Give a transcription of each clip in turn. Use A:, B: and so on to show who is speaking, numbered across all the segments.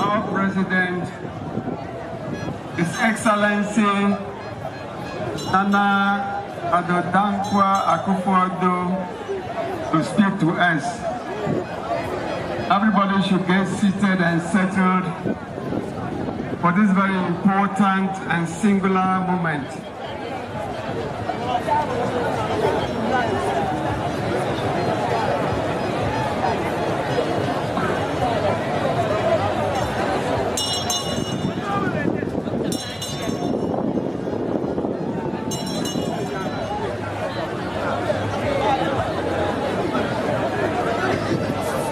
A: our President, His Excellency Nana Addo Akufo-Addo, to speak to us. Everybody should get seated and settled for this very important and singular moment.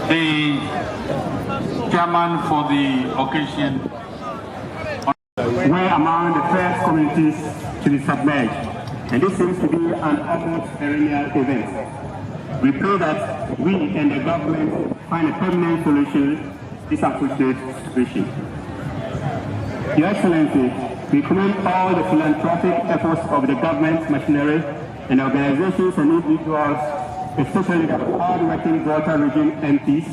B: The chairman for the occasion.
C: We're among the first communities to be submerged, and this seems to be an almost perennial event. We pray that we and the government find a permanent solution to this unfortunate situation. Your Excellency, we commend all the philanthropic efforts of the government machinery and organizations and individuals, especially the hard-working Volta region MPs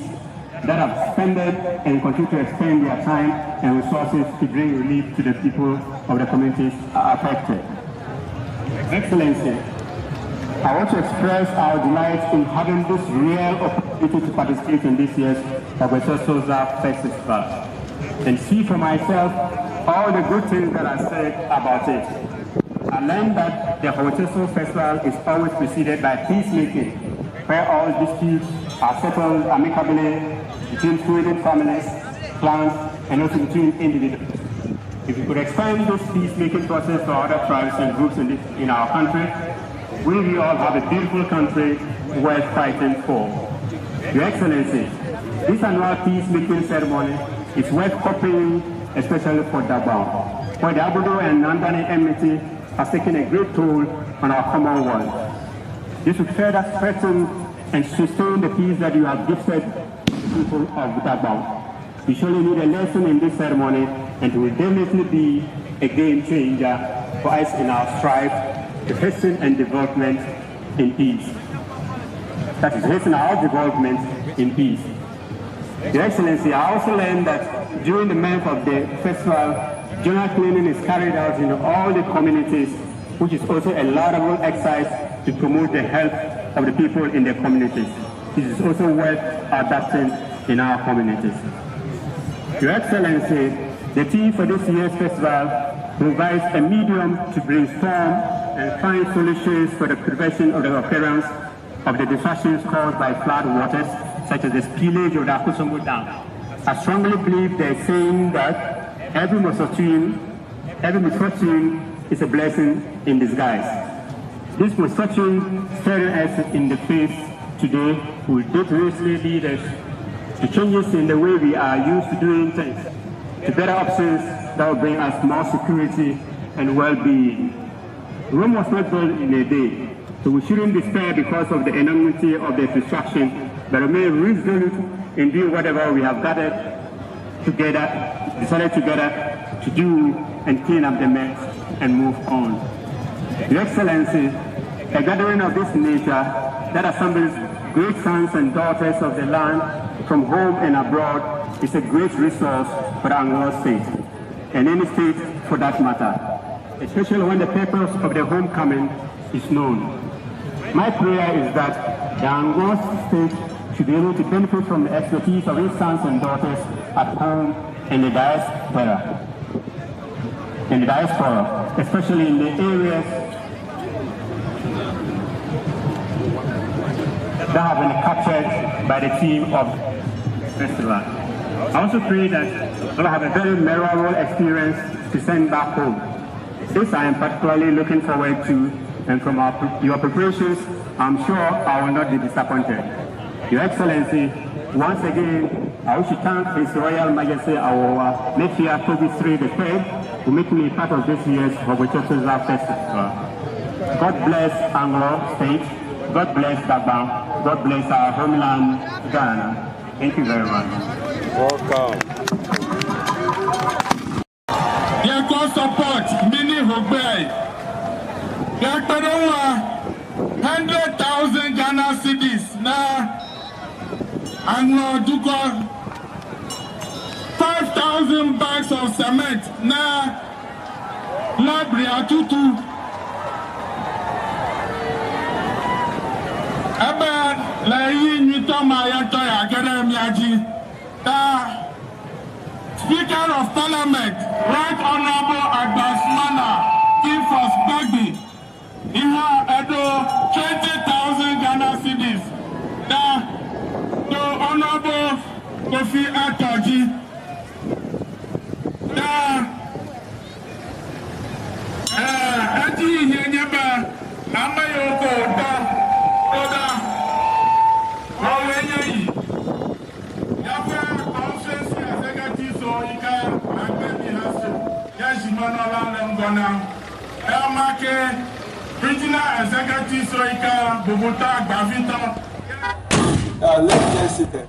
C: that have expended and continue to expend their time and resources to bring relief to the people of the communities affected. Excellency, I want to express our delight in having this real opportunity to participate in this year's Ogbetosoza Festival and see for myself all the good things that are said about it. I learned that the Ogbetosoza Festival is always preceded by peacemaking, where all disputes are settled amicably between fluid families, clans, and also between individuals. If we could expand this peacemaking process to other tribes and groups in our country, we will all have a beautiful country worth fighting for. Your Excellency, this annual peacemaking ceremony is worth copying, especially for Dagbao, where the Abudu and Nandani enmity has taken a great toll on our common world. This will further strengthen and sustain the peace that you have gifted the people of Dagbao. We surely need a lesson in this ceremony, and it will definitely be a game changer for us in our strive to hasten and development in peace. That is, hasten our development in peace. Your Excellency, I also learned that during the month of the festival, general cleaning is carried out in all the communities, which is also a laudable exercise to promote the health of the people in their communities. This is also worth adapting in our communities. Your Excellency, the theme for this year's festival provides a medium to brainstorm and find solutions for the prevention of the occurrence of the disruptions caused by flood waters, such as the spillage of the Akosombo Dam. I strongly believe they're saying that every misfortune is a blessing in disguise. This misfortune staring us in the face today will definitely lead us to changes in the way we are used to doing things, to better options that will bring us more security and well-being. Rome was not built in a day, so we shouldn't despair because of the enormity of the destruction, but remain resolute in doing whatever we have decided together to do and clean up the mess and move on. Your Excellency, a gathering of this nature that assembles great sons and daughters of the land from home and abroad is a great resource for the Anglo state, and any state for that matter, especially when the purpose of the homecoming is known. My prayer is that the Anglo state should be able to benefit from the expertise of its sons and daughters at home and the diaspora, especially in the areas that have been captured by the theme of festival. I also pray that we'll have a very memorable experience to send back home. This I am particularly looking forward to, and from your preparations, I'm sure I will not be disappointed. Your Excellency, once again, I wish to thank His Royal Majesty our Nephew Toby III III for making me part of this year's Ogbetosoza Festival. God bless Anglo State, God bless Dagbao, God bless our homeland, Ghana. Thank you very much.
B: Welcome.
A: Their God support, Mini Hogbe. Their 100,000 Ghana cedis now. Anglo Duko 5,000 1,000 bags of cement na library atutu. Ebe la yi nyito ma yato ya gere miaji. Speaker of Parliament, Right Honorable Agbasmana Kifos Bagby, Iha Edo 20,000 Ghana cedis. The Honorable Kofi Atoji, Ati Ewenyigba, Amayoko Oda, Ewenyigba. Regional Executive Soika Bogota Gavita. Let's get seated.